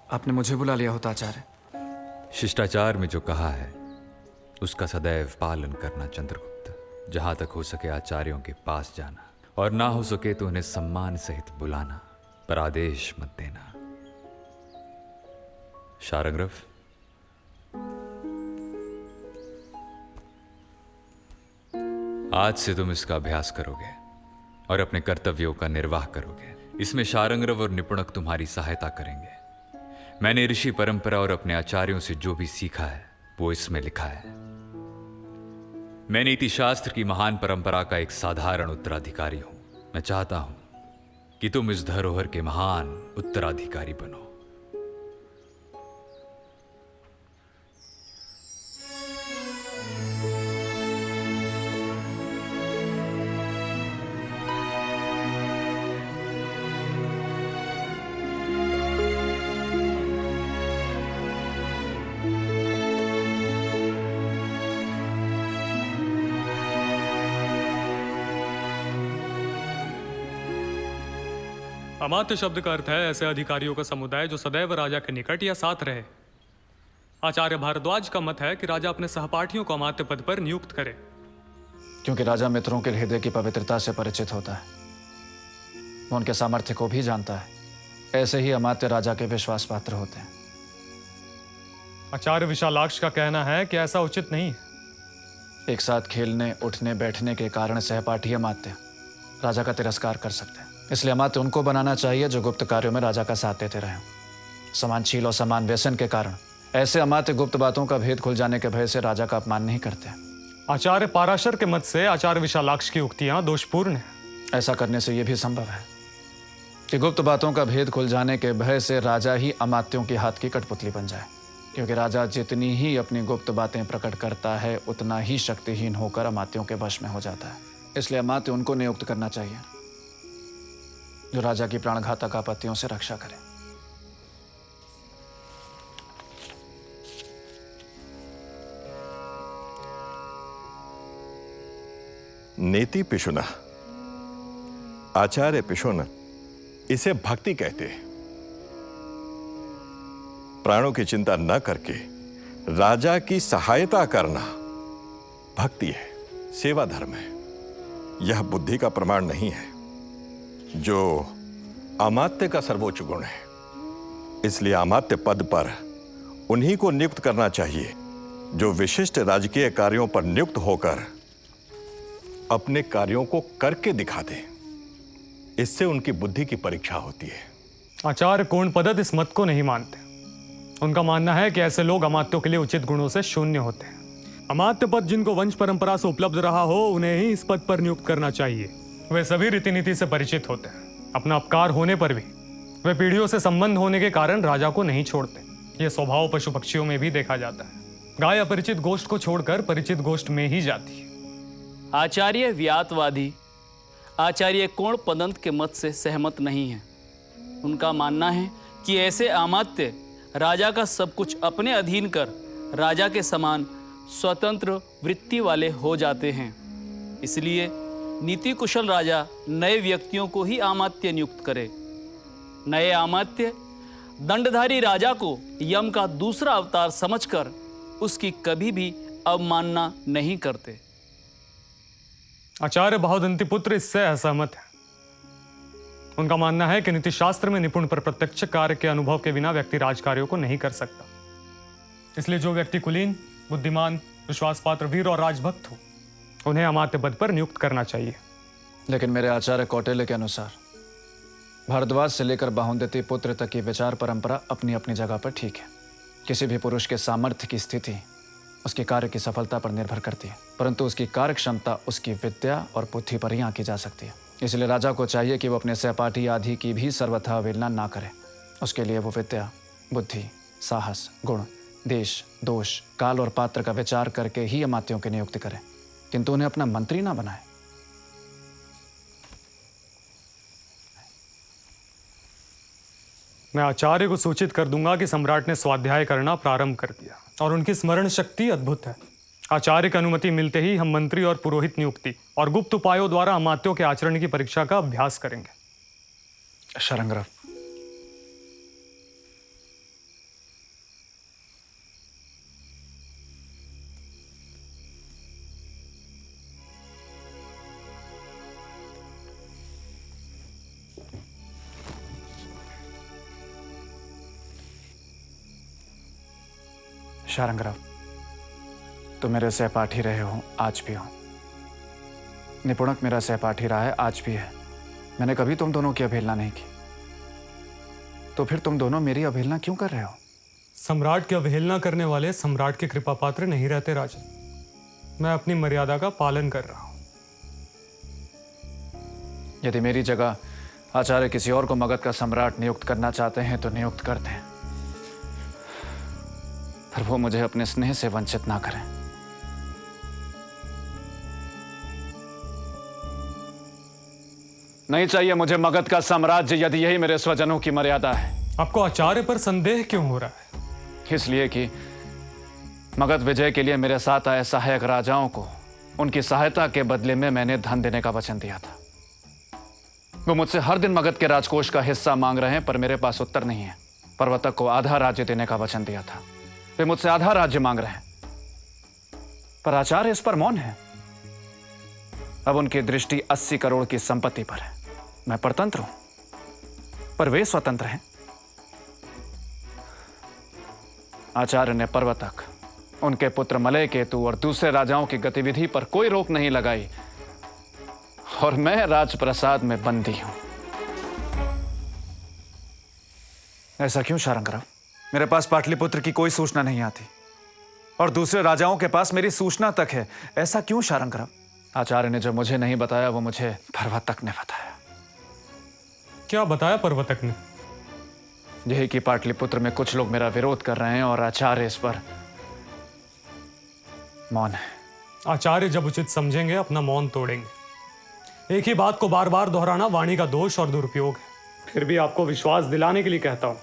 आपने मुझे बुला लिया होता आचार्य। शिष्टाचार में जो कहा है उसका सदैव पालन करना चंद्रगुप्त। जहां तक हो सके आचार्यों के पास जाना, और ना हो सके तो उन्हें सम्मान सहित बुलाना, पर आदेश मत देना। शार्ंगरव, आज से तुम इसका अभ्यास करोगे और अपने कर्तव्यों का निर्वाह करोगे। इसमें शार्ंगरव और निपुणक तुम्हारी सहायता करेंगे। मैंने ऋषि परंपरा और अपने आचार्यों से जो भी सीखा है वो इसमें लिखा है। मैं नीति शास्त्र की महान परंपरा का एक साधारण उत्तराधिकारी हूं। मैं चाहता हूं कि तुम इस धरोहर के महान उत्तराधिकारी बनो। अमात्य शब्द का अर्थ है ऐसे अधिकारियों का समुदाय जो सदैव राजा के निकट या साथ रहे। आचार्य भारद्वाज का मत है कि राजा अपने सहपाठियों को अमात्य पद पर नियुक्त करे, क्योंकि राजा मित्रों के हृदय की पवित्रता से परिचित होता है, वो उनके सामर्थ्य को भी जानता है। ऐसे ही अमात्य राजा के विश्वास पात्र होते हैं। आचार्य विशालाक्ष का कहना है कि ऐसा उचित नहीं है। एक साथ खेलने उठने बैठने के कारण सहपाठी अमात्य राजा का तिरस्कार कर सकते हैं। इसलिए अमात्य उनको बनाना चाहिए जो गुप्त कार्यों में राजा का साथ देते रहें। समानशील और समान व्यसन के कारण ऐसे अमात्य गुप्त बातों का भेद खुल जाने के भय से राजा का अपमान नहीं करते। आचार्य पाराशर के मत से आचार्य विशालाक्ष की उक्तियां दोषपूर्ण है। ऐसा करने से यह भी संभव है कि गुप्त बातों का भेद खुल जाने के भय से राजा ही अमात्यों के हाथ की कठपुतली बन जाए, क्योंकि राजा जितनी ही अपनी गुप्त बातें प्रकट करता है उतना ही शक्तिहीन होकर अमात्यों के वश में हो जाता है। इसलिए अमात्य उनको नियुक्त करना चाहिए जो राजा की प्राणघातक आपत्तियों से रक्षा करे। नेति पिशुना, आचार्य पिशुन, इसे भक्ति कहते हैं। प्राणों की चिंता न करके राजा की सहायता करना भक्ति है, सेवा धर्म है। यह बुद्धि का प्रमाण नहीं है जो अमात्य का सर्वोच्च गुण है। इसलिए अमात्य पद पर उन्हीं को नियुक्त करना चाहिए जो विशिष्ट राजकीय कार्यों पर नियुक्त होकर अपने कार्यों को करके दिखा दें। इससे उनकी बुद्धि की परीक्षा होती है। आचार्य कोणपदत इस मत को नहीं मानते। उनका मानना है कि ऐसे लोग अमात्यों के लिए उचित गुणों से शून्य होते हैं। अमात्य पद जिनको वंश परंपरा से उपलब्ध रहा हो उन्हें ही इस पद पर नियुक्त करना चाहिए। वे सभी रीति नीति से परिचित होते हैं। अपना अपकार होने पर भी वे पीढ़ियों से संबंध होने के कारण राजा को नहीं छोड़ते। यह स्वभाव पशु पक्षियों में भी देखा जाता है। गाय अपरिचित गोष्ठ को छोड़कर परिचित गोष्ठ में ही जाती है। आचार्य व्यातवादी आचार्य कोणपदंत के मत से सहमत नहीं है। उनका मानना है कि ऐसे अमात्य राजा का सब कुछ अपने अधीन कर राजा के समान स्वतंत्र वृत्ति वाले हो जाते हैं। इसलिए नीति कुशल राजा नए व्यक्तियों को ही अमात्य नियुक्त करे। नए अमात्य दंडधारी राजा को यम का दूसरा अवतार समझकर उसकी कभी भी अवमानना नहीं करते। आचार्य बहुदंती पुत्र इससे असहमत है। उनका मानना है कि नीति शास्त्र में निपुण पर प्रत्यक्ष कार्य के अनुभव के बिना व्यक्ति राजकार्यों को नहीं कर सकता। इसलिए जो व्यक्ति कुलीन, बुद्धिमान, विश्वासपात्र, वीर और राजभक्त हो, उन्हें अमात्य पद पर नियुक्त करना चाहिए। लेकिन मेरे आचार्य कौटिल्य के अनुसार भारद्वाज से लेकर बाहुंदती पुत्र तक की विचार परंपरा अपनी अपनी जगह पर ठीक है। किसी भी पुरुष के सामर्थ्य की स्थिति उसके कार्य की सफलता पर निर्भर करती है, परंतु उसकी कार्य क्षमता उसकी विद्या और बुद्धि पर ही आंकी जा सकती है। इसलिए राजा को चाहिए कि वो अपने सहपाठी आदि की भी सर्वथा अवहेलना ना करे। उसके लिए वो विद्या, बुद्धि, साहस, गुण, देश, दोष, काल और पात्र का विचार करके ही अमात्यों की नियुक्ति करे, किंतु उन्हें अपना मंत्री ना बनाए। मैं आचार्य को सूचित कर दूंगा कि सम्राट ने स्वाध्याय करना प्रारंभ कर दिया और उनकी स्मरण शक्ति अद्भुत है। आचार्य की अनुमति मिलते ही हम मंत्री और पुरोहित नियुक्ति और गुप्त उपायों द्वारा अमात्यों के आचरण की परीक्षा का अभ्यास करेंगे। शरंग्रव, शारंगराव, तुम मेरे सहपाठी रहे हो, आज भी हो। निपुणक मेरा सहपाठी रहा है, आज भी है। मैंने कभी तुम दोनों की अवहेलना नहीं की, तो फिर तुम दोनों मेरी अवहेलना क्यों कर रहे हो? सम्राट की अवहेलना करने वाले सम्राट के कृपा पात्र नहीं रहते राजन। मैं अपनी मर्यादा का पालन कर रहा हूं। यदि मेरी जगह आचार्य किसी और को मगध का सम्राट नियुक्त करना चाहते हैं तो नियुक्त करते हैं, पर वो मुझे अपने स्नेह से वंचित ना करें। नहीं चाहिए मुझे मगध का साम्राज्य, यदि यही मेरे स्वजनों की मर्यादा है। आपको आचार्य पर संदेह क्यों हो रहा है? इसलिए कि मगध विजय के लिए मेरे साथ आए सहायक राजाओं को उनकी सहायता के बदले में मैंने धन देने का वचन दिया था। वो मुझसे हर दिन मगध के राजकोष का हिस्सा मांग रहे हैं, पर मेरे पास उत्तर नहीं है। पर्वतक को आधा राज्य देने का वचन दिया था, वे मुझसे आधा राज्य मांग रहे हैं, पर आचार्य इस पर मौन है। अब उनकी दृष्टि 80 करोड़ की संपत्ति पर है। मैं परतंत्र हूं, पर वे स्वतंत्र हैं। आचार्य ने पर्वतक, उनके पुत्र मलय केतु और दूसरे राजाओं की गतिविधि पर कोई रोक नहीं लगाई, और मैं राजप्रसाद में बंदी हूं। ऐसा क्यों शारंगराव? मेरे पास पाटलिपुत्र की कोई सूचना नहीं आती और दूसरे राजाओं के पास मेरी सूचना तक है। ऐसा क्यों शारंगराव? आचार्य ने जो मुझे नहीं बताया वो मुझे पर्वतक ने बताया। क्या बताया पर्वतक ने? यही कि पाटलिपुत्र में कुछ लोग मेरा विरोध कर रहे हैं और आचार्य इस पर मौन है। आचार्य जब उचित समझेंगे अपना मौन तोड़ेंगे। एक ही बात को बार बार दोहराना वाणी का दोष और दुरुपयोग है। फिर भी आपको विश्वास दिलाने के लिए कहता हूं,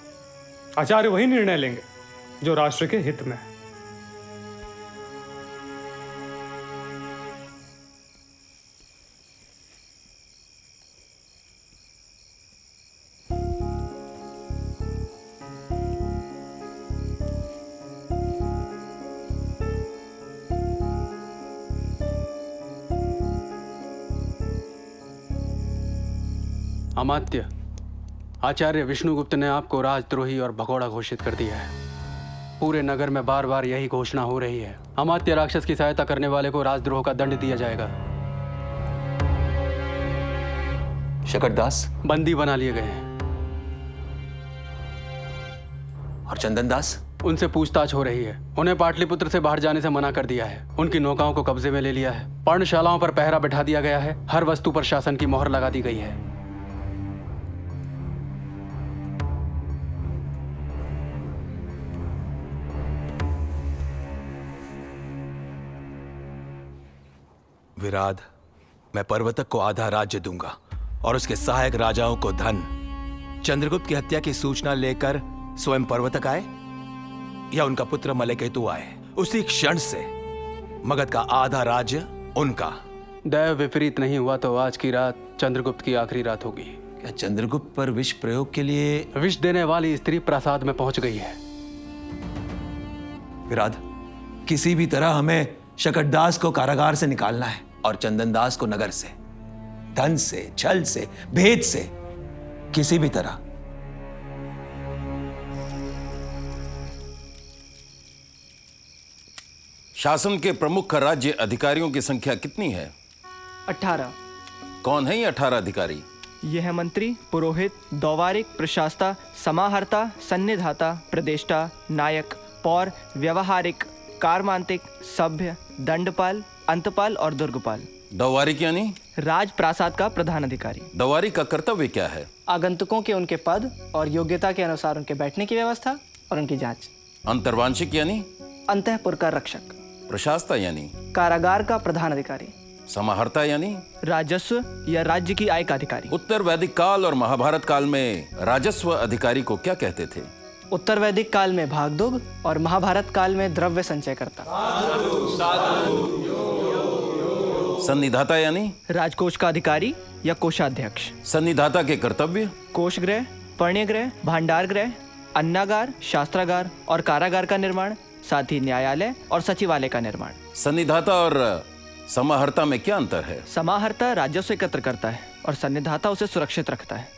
आचार्य वही निर्णय लेंगे जो राष्ट्र के हित में है। अमात्य, आचार्य विष्णुगुप्त ने आपको राजद्रोही और भगोड़ा घोषित कर दिया है। पूरे नगर में बार बार यही घोषणा हो रही है। अमात्य राक्षस की सहायता करने वाले को राजद्रोह का दंड दिया जाएगा। शकटदास बंदी बना लिए गए हैं। और चंदन दास? उनसे पूछताछ हो रही है। उन्हें पाटलिपुत्र से बाहर जाने से मना कर दिया है। उनकी नौकाओं को कब्जे में ले लिया है। पर्णशालाओं पर पहरा बैठा दिया गया है। हर वस्तु पर शासन की मोहर लगा दी गई है। विराध, मैं पर्वतक को आधा राज्य दूंगा और उसके सहायक राजाओं को धन। चंद्रगुप्त की हत्या की सूचना लेकर स्वयं पर्वतक आए या उनका पुत्र मलयकेतु आए, उसी क्षण से मगध का आधा राज्य उनका। दैव विपरीत नहीं हुआ तो आज की रात चंद्रगुप्त की आखिरी रात होगी। क्या चंद्रगुप्त पर विष प्रयोग के लिए? विष देने वाली स्त्री प्रासाद में पहुंच गई है। विराट, किसी भी तरह हमें शकटदास को कारागार से निकालना है और चंदनदास को नगर से, धन से, छल से, भेद से, किसी भी तरह। शासन के प्रमुख राज्य अधिकारियों की संख्या कितनी है? 18। कौन है ये 18 अधिकारी? ये है मंत्री, पुरोहित, दौवारिक, प्रशास्ता, समाहर्ता, सन्निधाता, प्रदेष्टा, नायक, पौर, व्यवहारिक, कारमांतिक, सभ्य, दंडपाल, अंतपाल और दुर्गपाल। दौवारिक यानी? राज प्रासाद का प्रधान अधिकारी। दौवारिक का कर्तव्य क्या है? आगंतुकों के उनके पद और योग्यता के अनुसार उनके बैठने की व्यवस्था और उनकी जांच। अंतर्वांशिक यानी? अंतःपुर का रक्षक। प्रशास्ता यानी? कारागार का प्रधान अधिकारी। समाहर्ता यानी? राजस्व या राज्य की आय का अधिकारी। उत्तर वैदिक काल और महाभारत काल में राजस्व अधिकारी को क्या कहते थे? उत्तर वैदिक काल में भागदुग और महाभारत काल में द्रव्य संचय करता। सन्निधाता यानी? राजकोष का अधिकारी या कोषाध्यक्ष। सन्निधाता के कर्तव्य? कोषगृह, पर्ण्यगृह, भांडारगृह, अन्नागार, शास्त्रागार और कारागार का निर्माण, साथ ही न्यायालय और सचिवालय का निर्माण। सन्निधाता और समाहर्ता में क्या अंतर है? समाहर्ता राजस्व एकत्र करता है और सन्निधाता उसे सुरक्षित रखता है।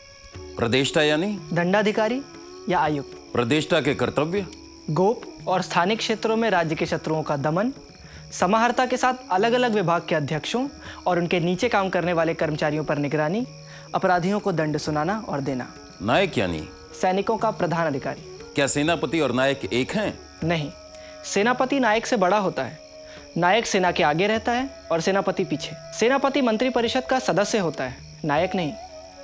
प्रदेष्टा यानी? दंडाधिकारी या आयुक्त। प्रदेष्टा के कर्तव्य? गोप और स्थानिक क्षेत्रों में राज्य के शत्रुओं का दमन। समाहर्ता के साथ अलग अलग विभाग के अध्यक्षों और उनके नीचे काम करने वाले कर्मचारियों पर निगरानी, अपराधियों को दंड सुनाना और देना। नायक यानी? सैनिकों का प्रधान अधिकारी। क्या सेनापति और नायक एक हैं? नहीं, सेनापति नायक से बड़ा होता है। नायक सेना के आगे रहता है और सेनापति पीछे। सेनापति मंत्री परिषद का सदस्य होता है, नायक नहीं।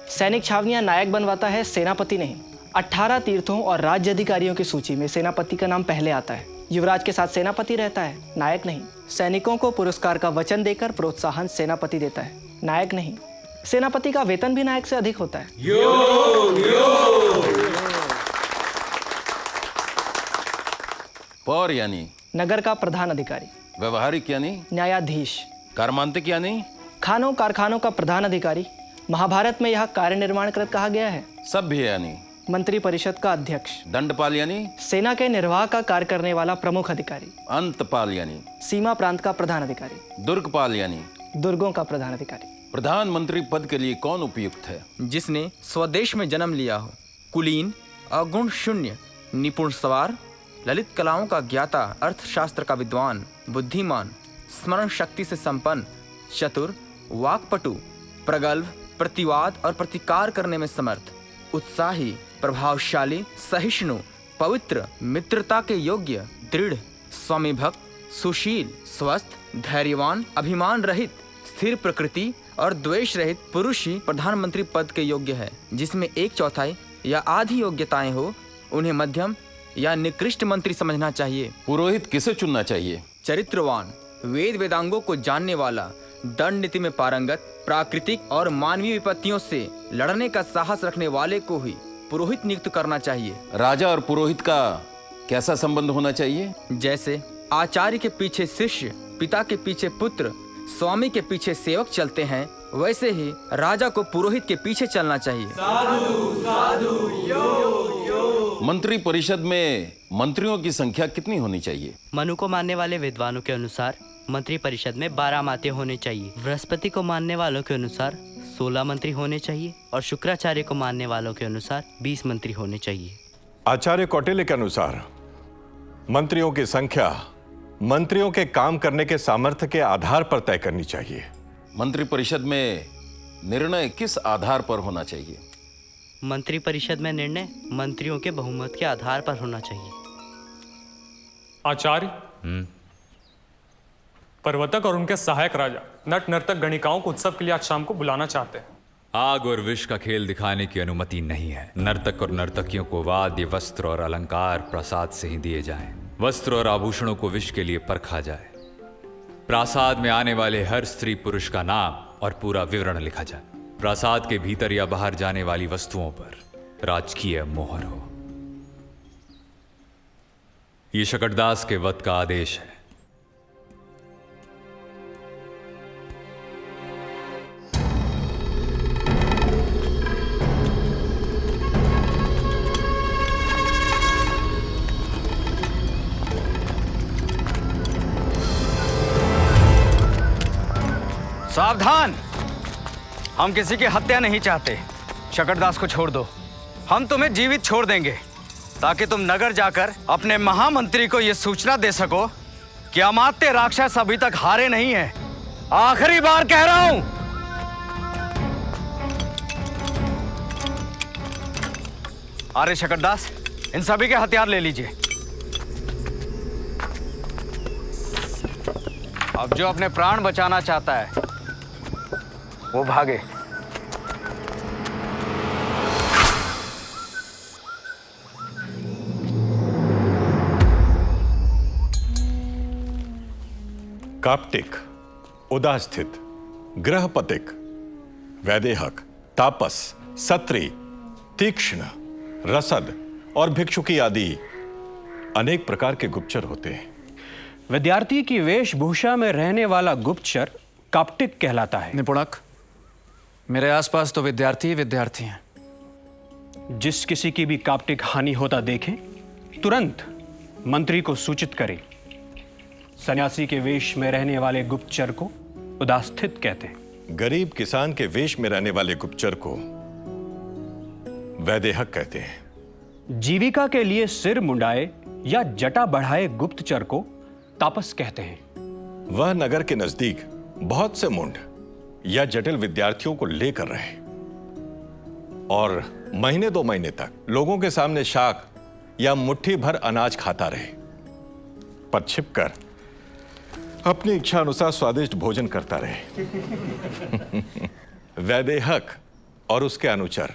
सैनिक छावनियां नायक बनवाता है, सेनापति नहीं। 18 तीर्थों और राज्य अधिकारियों की सूची में सेनापति का नाम पहले आता है। युवराज के साथ सेनापति रहता है, नायक नहीं। सैनिकों को पुरस्कार का वचन देकर प्रोत्साहन सेनापति देता है, नायक नहीं। सेनापति का वेतन भी नायक से अधिक होता है। पौर यानी? नगर का प्रधान अधिकारी। व्यवहारिक यानी? न्यायाधीश। कारमांतिक यानी? खानों कारखानों का प्रधान अधिकारी। महाभारत में यह कार्य निर्माण कृत कहा गया है। सभ्य यानी? मंत्री परिषद का अध्यक्ष। दंडपाल यानी? सेना के निर्वाह का कार्य करने वाला प्रमुख अधिकारी। अंतपाल यानी? सीमा प्रांत का प्रधान अधिकारी। दुर्गपाल यानी? दुर्गों का प्रधान अधिकारी। प्रधानमंत्री पद के लिए कौन उपयुक्त है? जिसने स्वदेश में जन्म लिया हो, कुलीन, अगुण शून्य, निपुण सवार, ललित कलाओं का ज्ञाता, अर्थशास्त्र का विद्वान, बुद्धिमान, स्मरण शक्ति से संपन्न, चतुर, वाक्पटु, प्रगल्भ, प्रतिवाद और प्रतिकार करने में समर्थ, उत्साही, प्रभावशाली, सहिष्णु, पवित्र, मित्रता के योग्य, दृढ़, स्वामी भक्त, सुशील, स्वस्थ, धैर्यवान, अभिमान रहित, स्थिर प्रकृति और द्वेष रहित पुरुष ही प्रधानमंत्री पद के योग्य है। जिसमें 1/4 या आधी योग्यताएं हो, उन्हें मध्यम या निकृष्ट मंत्री समझना चाहिए। पुरोहित किसे चुनना चाहिए? चरित्रवान, वेद वेदांगों को जानने वाला, दंड नीति में पारंगत, प्राकृतिक और मानवीय विपत्तियों से लड़ने का साहस रखने वाले को ही पुरोहित नियुक्त करना चाहिए। राजा और पुरोहित का कैसा संबंध होना चाहिए? जैसे आचार्य के पीछे शिष्य, पिता के पीछे पुत्र, स्वामी के पीछे सेवक चलते हैं, वैसे ही राजा को पुरोहित के पीछे चलना चाहिए। साधु साधु मंत्री परिषद में मंत्रियों की संख्या कितनी होनी चाहिए? मनु को मानने वाले विद्वानों के अनुसार मंत्री परिषद में 12 माते होने चाहिए। बृहस्पति को मानने वालों के अनुसार 16 मंत्री होने चाहिए और शुक्राचार्य को मानने वालों के अनुसार 20 मंत्री होने चाहिए। आचार्य कौटिल्य के अनुसार मंत्रियों की संख्या मंत्रियों के काम करने के सामर्थ्य के आधार पर तय करनी चाहिए। मंत्री परिषद में निर्णय किस आधार पर होना चाहिए? मंत्री परिषद में निर्णय मंत्रियों के बहुमत के आधार पर होना चाहिए। आचार्य, पर्वतक और उनके सहायक राजा नट नर्तक गणिकाओं को उत्सव के लिए आज शाम को बुलाना चाहते हैं। आग और विष का खेल दिखाने की अनुमति नहीं है। नर्तक और नर्तकियों को वाद्य, वस्त्र और अलंकार प्रसाद से ही दिए जाएं। वस्त्र और आभूषणों को विष के लिए परखा जाए। प्रासाद में आने वाले हर स्त्री पुरुष का नाम और पूरा विवरण लिखा जाए। प्रासाद के भीतर या बाहर जाने वाली वस्तुओं पर राजकीय मोहर हो। यह शकटदास के वध का आदेश है। सावधान, हम किसी की हत्या नहीं चाहते। शकरदास को छोड़ दो, हम तुम्हें जीवित छोड़ देंगे ताकि तुम नगर जाकर अपने महामंत्री को यह सूचना दे सको कि अमात्य राक्षस अभी तक हारे नहीं है। आखिरी बार कह रहा हूं। अरे शकरदास, इन सभी के हथियार ले लीजिए। अब जो अपने प्राण बचाना चाहता है वो भागे। काप्टिक, उदास्थित, ग्रहपतिक, वैदेहक, तापस, सत्री, तीक्ष्ण, रसद और भिक्षुकी आदि अनेक प्रकार के गुप्तचर होते हैं। विद्यार्थी की वेशभूषा में रहने वाला गुप्तचर काप्टिक कहलाता है। निपुणक, मेरे आसपास तो विद्यार्थी ही विद्यार्थी हैं। जिस किसी की भी काप्टिक हानि होता देखें, तुरंत मंत्री को सूचित करें। सन्यासी के वेश में रहने वाले गुप्तचर को उदास्थित कहते हैं। गरीब किसान के वेश में रहने वाले गुप्तचर को वैदेहक कहते हैं। जीविका के लिए सिर मुंडाए या जटा बढ़ाए गुप्तचर को तापस कहते हैं। वह नगर के नजदीक बहुत से मुंड या जटिल विद्यार्थियों को लेकर रहे और महीने 2 महीने तक लोगों के सामने शाक या मुट्ठी भर अनाज खाता रहे, पर छिपकर अपनी इच्छा अनुसार स्वादिष्ट भोजन करता रहे। वैदेहक और उसके अनुचर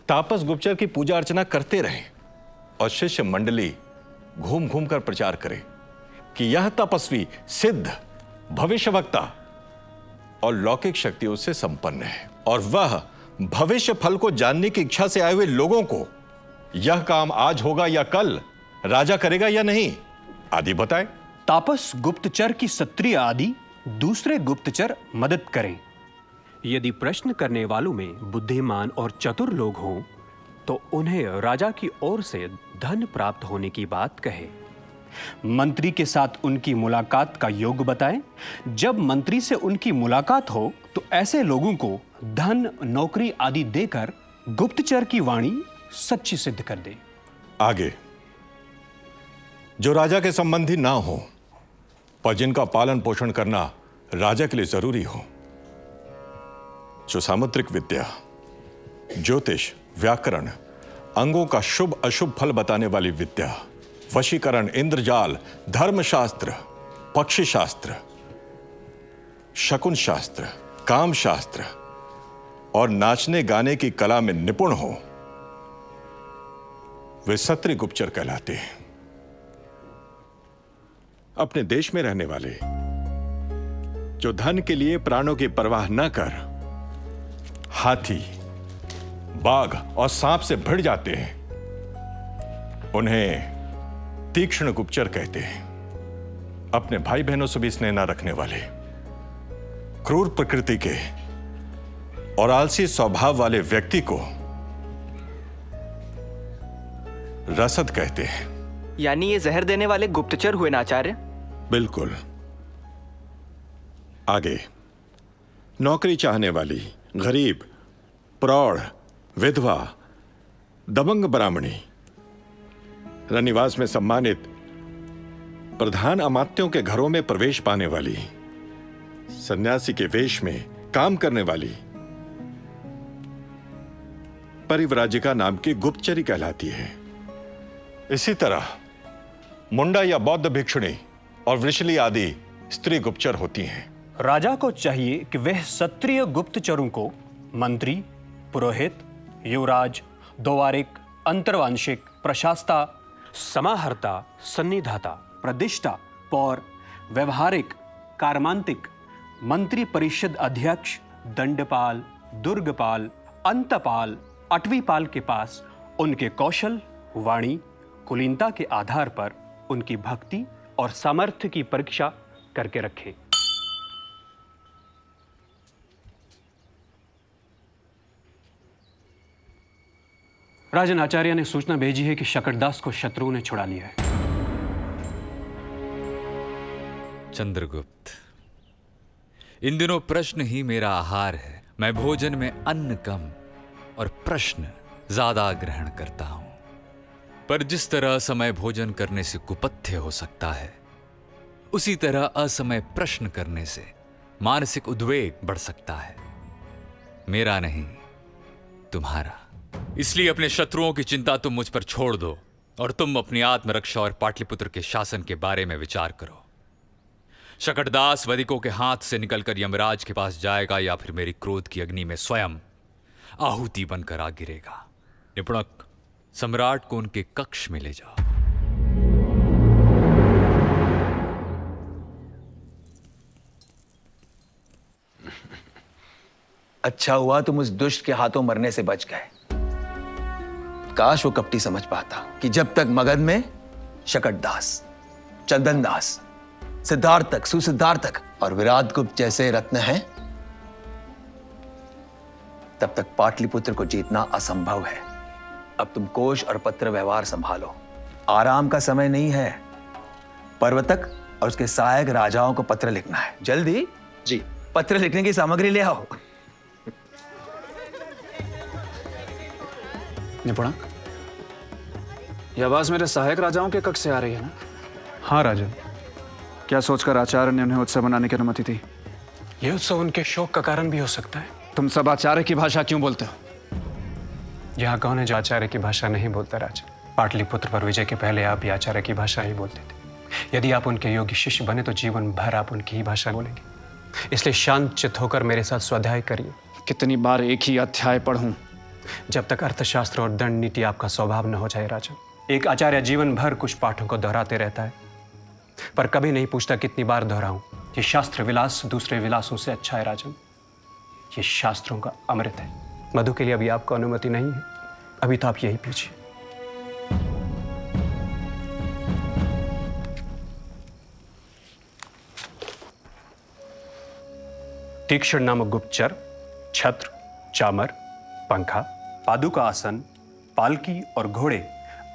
तापस गुप्तचर की पूजा अर्चना करते रहे और शिष्य मंडली घूम घूम कर प्रचार करे कि यह तपस्वी सिद्ध, भविष्यवक्ता और लौकिक शक्तियों से संपन्न है और वह भविष्य फल को जानने की इच्छा से आए हुए लोगों को यह काम आज होगा या कल, राजा करेगा या नहीं आदि बताए। तापस गुप्तचर की सत्रिय आदि दूसरे गुप्तचर मदद करें। यदि प्रश्न करने वालों में बुद्धिमान और चतुर लोग हों तो उन्हें राजा की ओर से धन प्राप्त होने की बात कहे। मंत्री के साथ उनकी मुलाकात का योग बताएं। जब मंत्री से उनकी मुलाकात हो तो ऐसे लोगों को धन, नौकरी आदि देकर गुप्तचर की वाणी सच्ची सिद्ध कर दे। आगे, जो राजा के संबंधी ना हो पर जिनका पालन पोषण करना राजा के लिए जरूरी हो, जो सामुद्रिक विद्या, ज्योतिष, व्याकरण, अंगों का शुभ अशुभ फल बताने वाली विद्या, वशीकरण, इंद्रजाल, धर्मशास्त्र, पक्षी शास्त्र, शकुन शास्त्र, काम शास्त्र और नाचने गाने की कला में निपुण हो, वे सत्री गुप्तचर कहलाते हैं। अपने देश में रहने वाले जो धन के लिए प्राणों की परवाह न कर हाथी, बाघ और सांप से भिड़ जाते हैं, उन्हें तीक्ष्ण गुप्तचर कहते हैं। अपने भाई बहनों से भी स्नेह न रखने वाले, क्रूर प्रकृति के और आलसी स्वभाव वाले व्यक्ति को रसद कहते हैं। यानी ये जहर देने वाले गुप्तचर हुए ना आचार्य? बिल्कुल। आगे, नौकरी चाहने वाली, गरीब, प्रौढ़, विधवा, दबंग ब्राह्मणी, रनिवास में सम्मानित प्रधान अमात्यों के घरों में प्रवेश पाने वाली, सन्यासी के वेश में काम करने वाली परिव्राजिका नाम की गुप्तचरी कहलाती है। इसी तरह मुंडा या बौद्ध भिक्षुणी और वृषली आदि स्त्री गुप्तचर होती हैं। राजा को चाहिए कि वह सत्रिय गुप्तचरों को मंत्री, पुरोहित, युवराज, द्वारिक, अंतर्वांशिक, प्रशास्ता, समाहर्ता, सन्निधाता, प्रतिष्ठा, पौर, व्यवहारिक, कार्मांतिक, मंत्री परिषद अध्यक्ष, दंडपाल, दुर्गपाल, अंतपाल, अटवीपाल के पास उनके कौशल, वाणी, कुलीनता के आधार पर उनकी भक्ति और सामर्थ्य की परीक्षा करके रखे। राजन आचार्य ने सूचना भेजी है कि शकरदास को शत्रुओं ने छुड़ा लिया है। चंद्रगुप्त, इन दिनों प्रश्न ही मेरा आहार है। मैं भोजन में अन्न कम और प्रश्न ज्यादा ग्रहण करता हूं। पर जिस तरह असमय भोजन करने से कुपथ्य हो सकता है, उसी तरह असमय प्रश्न करने से मानसिक उद्वेग बढ़ सकता है। मेरा नहीं, तुम्हारा। इसलिए अपने शत्रुओं की चिंता तुम मुझ पर छोड़ दो और तुम अपनी आत्मरक्षा और पाटलिपुत्र के शासन के बारे में विचार करो। शकटदास वधिकों के हाथ से निकलकर यमराज के पास जाएगा या फिर मेरी क्रोध की अग्नि में स्वयं आहुति बनकर आ गिरेगा। निपुणक, सम्राट को उनके कक्ष में ले जाओ। अच्छा हुआ तुम उस दुष्ट के हाथों मरने से बच गए। काश वो कपटी समझ पाता कि जब तक मगध में शकटदास, चंदनदास, सिद्धार्थक, सुसिद्धार्थक और विराट गुप्त जैसे रत्न हैं, तब तक पाटलिपुत्र को जीतना असंभव है। अब तुम कोश और पत्र व्यवहार संभालो। आराम का समय नहीं है। पर्वतक और उसके सहायक राजाओं को पत्र लिखना है। जल्दी जी पत्र लिखने की सामग्री ले आओ। निपुणक, यह आवाज मेरे सहायक राजाओं के कक्ष से आ रही है ना? हाँ राजन। क्या सोचकर आचार्य ने उन्हें उत्सव मनाने की अनुमति दी? यह उत्सव उनके शोक का कारण भी हो सकता है। तुम सब आचार्य की भाषा क्यों बोलते हो? यहाँ कौन है जो आचार्य की भाषा नहीं बोलता राजन? पाटलिपुत्र पर विजय के पहले आप भी आचार्य की भाषा ही बोलते थे। यदि आप उनके योग्य शिष्य बने तो जीवन भर आप उनकी ही भाषा बोलेंगे। इसलिए शांत चित्त होकर मेरे साथ स्वाध्याय करिए। कितनी बार एक ही अध्याय पढ़ूं? जब तक अर्थशास्त्र और दंड नीति आपका स्वभाव न हो जाए राजन। एक आचार्य जीवन भर कुछ पाठों को दोहराते रहता है, पर कभी नहीं पूछता कितनी बार दोहराऊं। ये शास्त्र विलास दूसरे विलासों से अच्छा है राजन। ये शास्त्रों का अमृत है। मधु के लिए अभी आपको अनुमति नहीं है, अभी तो आप यही पीछे। तीक्ष्ण नामक गुप्तचर छत्र, चामर, पंखा, पादुका आसन, पालकी और घोड़े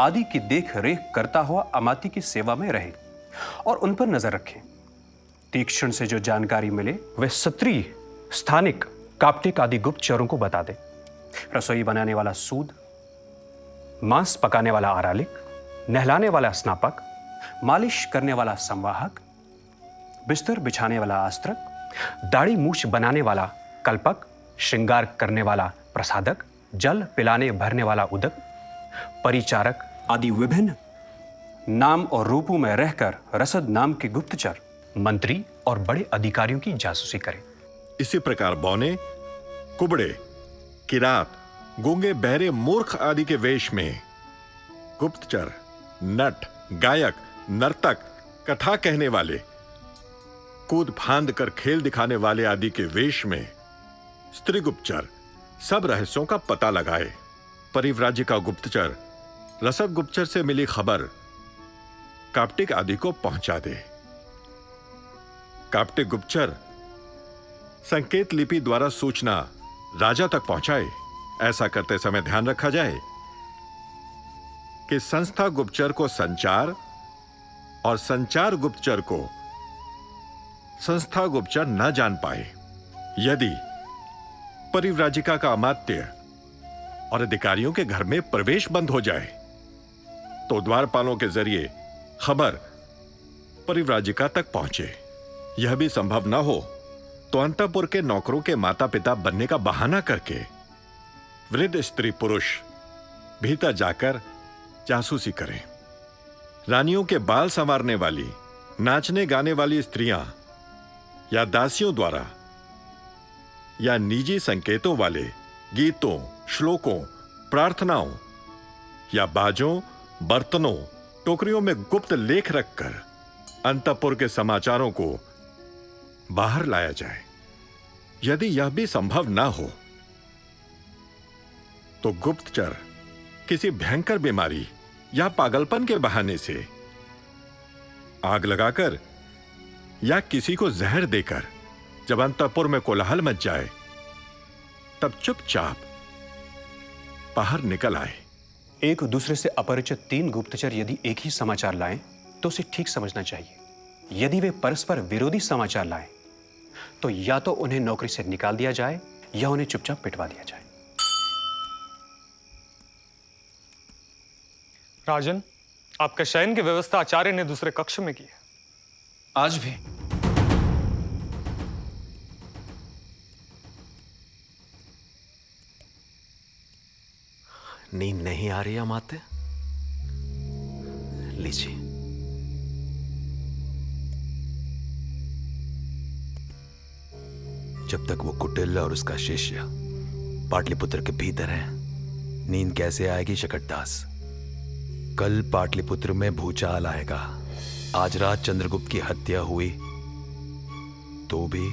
आदि की देख रेख करता हुआ अमात्य की सेवा में रहे और उन पर नजर रखें। तीक्ष्ण से जो जानकारी मिले वे क्षत्रिय, स्थानिक, काप्टिक आदि गुप्तचरों को बता दे। रसोई बनाने वाला सूद, मांस पकाने वाला आरालिक, नहलाने वाला स्नापक, मालिश करने वाला संवाहक, बिस्तर बिछाने वाला आस्त्रक, दाढ़ी मूछ बनाने वाला कल्पक, श्रृंगार करने वाला प्रसादक, जल पिलाने भरने वाला उदक, परिचारक आदि विभिन्न नाम और रूपों में रहकर रसद नाम के गुप्तचर मंत्री और बड़े अधिकारियों की जासूसी करें। इसी प्रकार बौने, कुबड़े, किरात, गूंगे, बहरे, मूर्ख आदि के वेश में गुप्तचर, नट, गायक, नर्तक, कथा कहने वाले, कूद फांद कर खेल दिखाने वाले आदि के वेश में स्त्री गुप्तचर सब रहस्यों का पता लगाए। परिव्राज्य का गुप्तचर रसद गुप्तचर से मिली खबर काप्टिक आदि को पहुंचा दे। काप्टिक गुप्तचर संकेत लिपि द्वारा सूचना राजा तक पहुंचाए। ऐसा करते समय ध्यान रखा जाए कि संस्था गुप्तचर को संचार और संचार गुप्तचर को संस्था गुप्तचर न जान पाए। यदि परिव्राजिका का अमात्य और अधिकारियों के घर में प्रवेश बंद हो जाए तो द्वारपालों के जरिए खबर परिव्राजिका तक पहुंचे। यह भी संभव न हो तो अंतःपुर के नौकरों के माता पिता बनने का बहाना करके वृद्ध स्त्री पुरुष भीतर जाकर जासूसी करें। रानियों के बाल संवारने वाली, नाचने गाने वाली स्त्रियां या दासियों द्वारा या निजी संकेतों वाले गीतों, श्लोकों, प्रार्थनाओं या बाजों, बर्तनों, टोकरियों में गुप्त लेख रखकर अंतःपुर के समाचारों को बाहर लाया जाए। यदि यह भी संभव ना हो तो गुप्तचर किसी भयंकर बीमारी या पागलपन के बहाने से आग लगाकर या किसी को जहर देकर जब अंतःपुर में कोलाहल मच जाए तब चुपचाप बाहर निकल आए। एक दूसरे से अपरिचित तीन गुप्तचर यदि एक ही समाचार लाएं तो उसे ठीक समझना चाहिए। यदि वे परस्पर विरोधी समाचार लाएं तो या तो उन्हें नौकरी से निकाल दिया जाए या उन्हें चुपचाप पिटवा दिया जाए। राजन, आपके शयन की व्यवस्था आचार्य ने दूसरे कक्ष में की है। आज भी? नींद नहीं आ रही अमात्य? लीजिए। जब तक वो कुटिल और उसका शिष्य पाटलिपुत्र के भीतर है, नींद कैसे आएगी शकटदास? कल पाटलिपुत्र में भूचाल आएगा। आज रात चंद्रगुप्त की हत्या हुई तो भी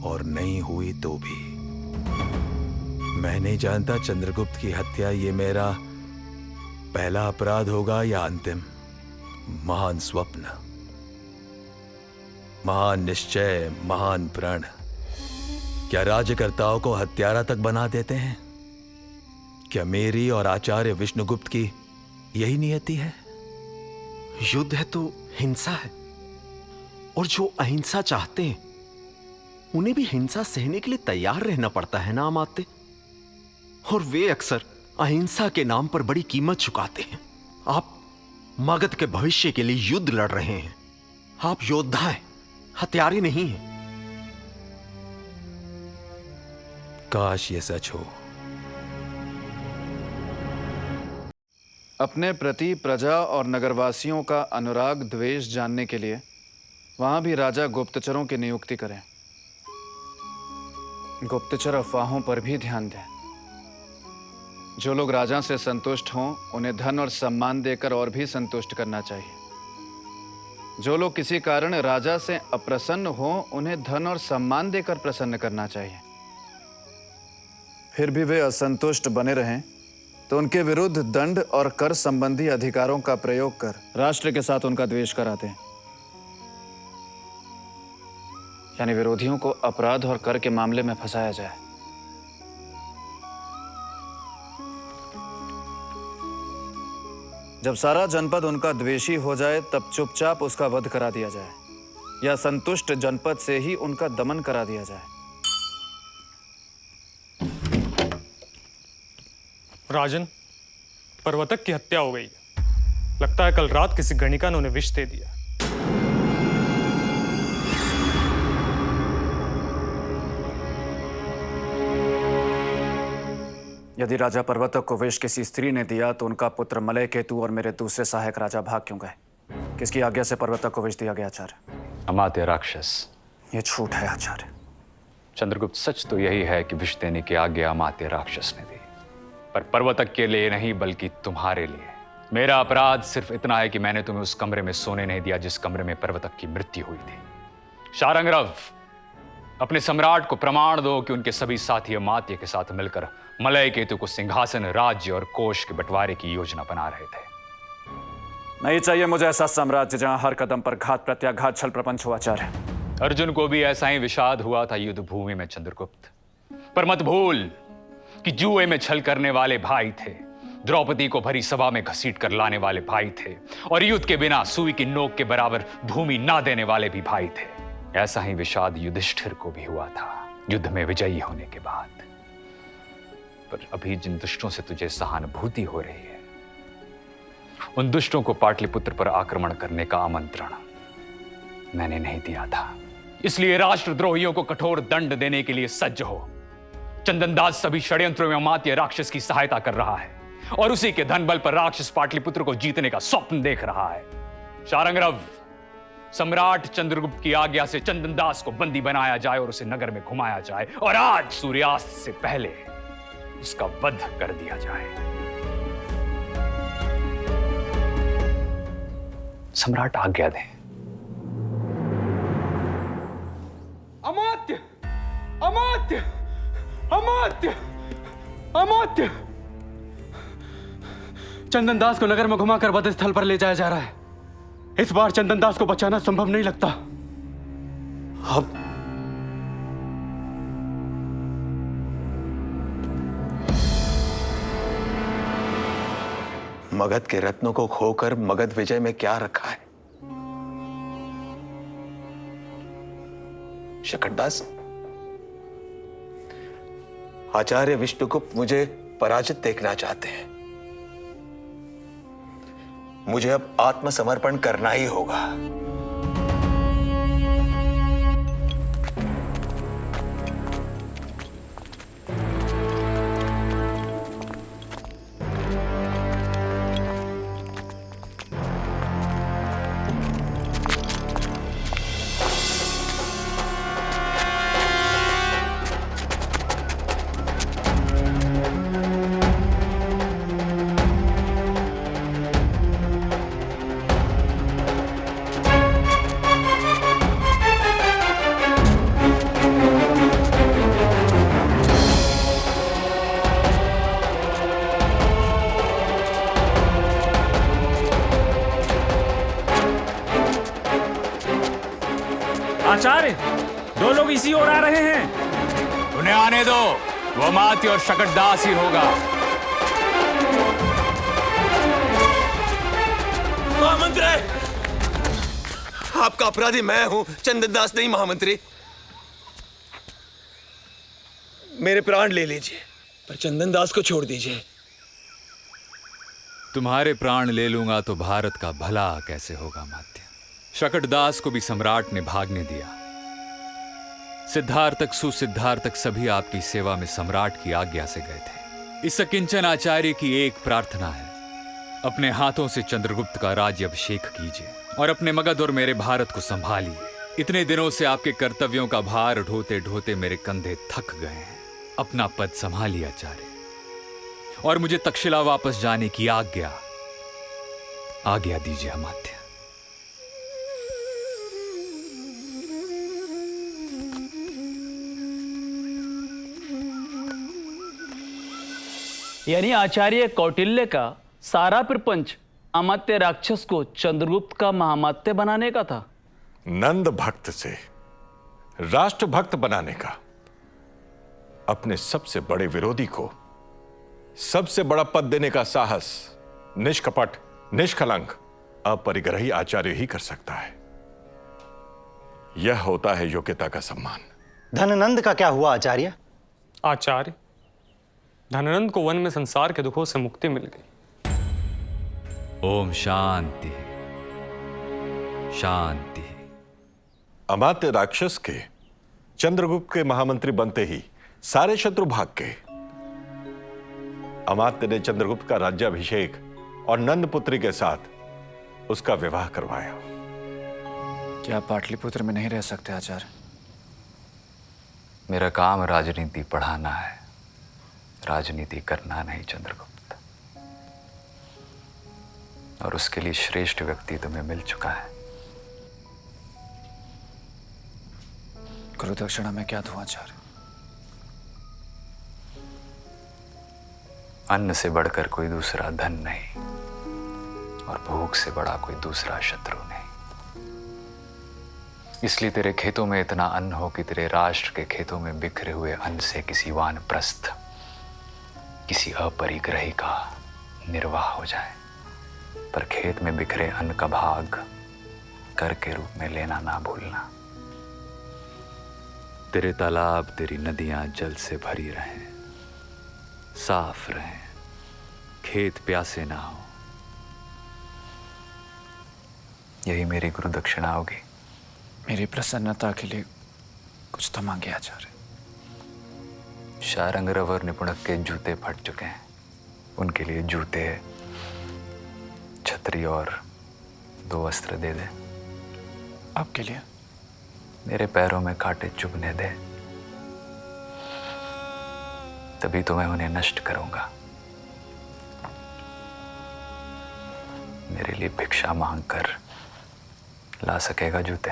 और नहीं हुई तो भी। मैं नहीं जानता चंद्रगुप्त की हत्या ये मेरा पहला अपराध होगा या अंतिम। महान स्वप्न, महान निश्चय, महान प्रण क्या राज्यकर्ताओं को हत्यारा तक बना देते हैं? क्या मेरी और आचार्य विष्णुगुप्त की यही नियति है? युद्ध है तो हिंसा है, और जो अहिंसा चाहते हैं उन्हें भी हिंसा सहने के लिए तैयार रहना पड़ता है ना अमात्य। और वे अक्सर अहिंसा के नाम पर बड़ी कीमत चुकाते हैं। आप मगध के भविष्य के लिए युद्ध लड़ रहे हैं। आप योद्धा हैं, हत्यारे नहीं हैं। काश ये सच हो। अपने प्रति प्रजा और नगरवासियों का अनुराग द्वेष जानने के लिए वहां भी राजा गुप्तचरों की नियुक्ति करें। गुप्तचर अफवाहों पर भी ध्यान दें। जो लोग राजा से संतुष्ट हों उन्हें धन और सम्मान देकर और भी संतुष्ट करना चाहिए। जो लोग किसी कारण राजा से अप्रसन्न हों उन्हें धन और सम्मान देकर प्रसन्न करना चाहिए। फिर भी वे असंतुष्ट बने रहें तो उनके विरुद्ध दंड और कर संबंधी अधिकारों का प्रयोग कर राष्ट्र के साथ उनका द्वेष कराते हैं। यानी विरोधियों को अपराध और कर के मामले में फंसाया जाए। जब सारा जनपद उनका द्वेषी हो जाए तब चुपचाप उसका वध करा दिया जाए या संतुष्ट जनपद से ही उनका दमन करा दिया जाए। राजन, पर्वतक की हत्या हो गई है। लगता है कल रात किसी गणिका ने उन्हें विष दे दिया। यदि राजा पर्वतक को विष किसी स्त्री ने दिया तो उनका पुत्र मलय केतु और मेरे दूसरे सहायक राजा भाग क्यों गए? किसकी आज्ञा से पर्वतक को विष दिया गया आचार्य? अमात्य राक्षस। ये झूठ है आचार्य। चंद्रगुप्त, सच तो यही है कि विष देने की आज्ञा अमात्य राक्षस ने दी, पर पर्वतक के लिए नहीं बल्कि तुम्हारे लिए। मेरा अपराध सिर्फ इतना है कि मैंने तुम्हें उस कमरे में सोने नहीं दिया जिस कमरे में पर्वतक की मृत्यु हुई थी। शारंगरव, अपने सम्राट को प्रमाण दो कि उनके सभी साथी अमात्य के साथ मिलकर मलय केतु को सिंहासन, राज्य और कोष के बंटवारे की योजना बना रहे थे। नहीं चाहिए मुझे ऐसा साम्राज्य जहां हर कदम पर घात प्रत्याघात छल प्रपंच हो आचार्य। अर्जुन को भी ऐसा ही विषाद हुआ था युद्ध भूमि में चंद्रगुप्त। पर मत भूल कि जुए में छल करने वाले भाई थे, द्रौपदी को भरी सभा में घसीट कर लाने वाले भाई थे, और युद्ध के बिना सुई की नोक के बराबर भूमि ना देने वाले भी भाई थे। ऐसा ही विषाद युधिष्ठिर को भी हुआ था युद्ध में विजयी होने के बाद। पर अभी जिन दुष्टों से तुझे सहानुभूति हो रही है, उन दुष्टों को पाटलिपुत्र पर आक्रमण करने का आमंत्रण मैंने नहीं दिया था। इसलिए राष्ट्रद्रोहियों को कठोर दंड देने के लिए सज्ज हो। चंदनदास सभी षड्यंत्रों में अमात्य राक्षस की सहायता कर रहा है और उसी के धन बल पर राक्षस पाटलिपुत्र को जीतने का स्वप्न देख रहा है। शारंगरव, सम्राट चंद्रगुप्त की आज्ञा से चंदनदास को बंदी बनाया जाए और उसे नगर में घुमाया जाए, और आज सूर्यास्त से पहले उसका वध कर दिया जाए। सम्राट आज्ञा दें। अमात्य, अमात्य, अमात्य, अमात्य! चंदनदास को नगर में घुमाकर वध स्थल पर ले जाया जा रहा है। इस बार चंदनदास को बचाना संभव नहीं लगता। अब मगध के रत्नों को खोकर मगध विजय में क्या रखा है? शकटदास, आचार्य विष्णुगुप्त मुझे पराजित देखना चाहते हैं। मुझे अब आत्मसमर्पण करना ही होगा। आचार्य, दो लोग इसी ओर आ रहे हैं। उन्हें आने दो, वो अमात्य और शकटदास ही होगा। महामंत्री, आपका अपराधी मैं हूं, चंदनदास नहीं महामंत्री। मेरे प्राण ले लीजिए, पर चंदनदास को छोड़ दीजिए। तुम्हारे प्राण ले लूंगा तो भारत का भला कैसे होगा मात्य? शकटदास को भी सम्राट ने भागने दिया। सिद्धार्थक सुसिद्धार्थक सभी आपकी सेवा में सम्राट की आज्ञा से गए थे। इस किंचन आचार्य की एक प्रार्थना है, अपने हाथों से चंद्रगुप्त का राज्य अभिषेक कीजिए और अपने मगध और मेरे भारत को संभालिए। इतने दिनों से आपके कर्तव्यों का भार ढोते ढोते मेरे कंधे थक गए हैं। अपना पद संभालिए आचार्य, और मुझे तक्षशिला वापस जाने की आज्ञा दीजिए अमात्य। यानी आचार्य कौटिल्य का सारा प्रपंच अमात्य राक्षस को चंद्रगुप्त का महामात्य बनाने का था। नंद भक्त से राष्ट्र भक्त बनाने का, अपने सबसे बड़े विरोधी को सबसे बड़ा पद देने का साहस निष्कपट, निष्कलंक, अपरिग्रही आचार्य ही कर सकता है। यह होता है योग्यता का सम्मान। धननंद का क्या हुआ आचार्य? आचार्य, धननंद को वन में संसार के दुखों से मुक्ति मिल गई। ओम शांति शांति। अमात्य राक्षस के चंद्रगुप्त के महामंत्री बनते ही सारे शत्रु भाग गए। अमात्य ने चंद्रगुप्त का राज्याभिषेक और नंद पुत्री के साथ उसका विवाह करवाया। क्या पाटलिपुत्र में नहीं रह सकते आचार्य? मेरा काम राजनीति पढ़ाना है, राजनीति करना नहीं चंद्रगुप्त। और उसके लिए श्रेष्ठ व्यक्ति तुम्हें मिल चुका है। गुरुदक्षिणा में क्या दूं आचार्य? अन्न से बढ़कर कोई दूसरा धन नहीं, और भूख से बड़ा कोई दूसरा शत्रु नहीं। इसलिए तेरे खेतों में इतना अन्न हो कि तेरे राष्ट्र के खेतों में बिखरे हुए अन्न से किसी वानप्रस्थ, किसी अपरिग्रही का निर्वाह हो जाए। पर खेत में बिखरे अन्न का भाग कर के रूप में लेना ना भूलना। तेरे तालाब, तेरी नदियां जल से भरी रहें, साफ रहें, खेत प्यासे ना हो। यही मेरी गुरु दक्षिणा होगी। मेरी प्रसन्नता के लिए कुछ तो मांगे आचार्य। शारंगरव और निपुणक के जूते फट चुके हैं, उनके लिए जूते, छतरी और 2 वस्त्र दे दे। आपके लिए? मेरे पैरों में कांटे चुभने दे, तभी तो मैं उन्हें नष्ट करूंगा। मेरे लिए भिक्षा मांगकर ला सकेगा जूते?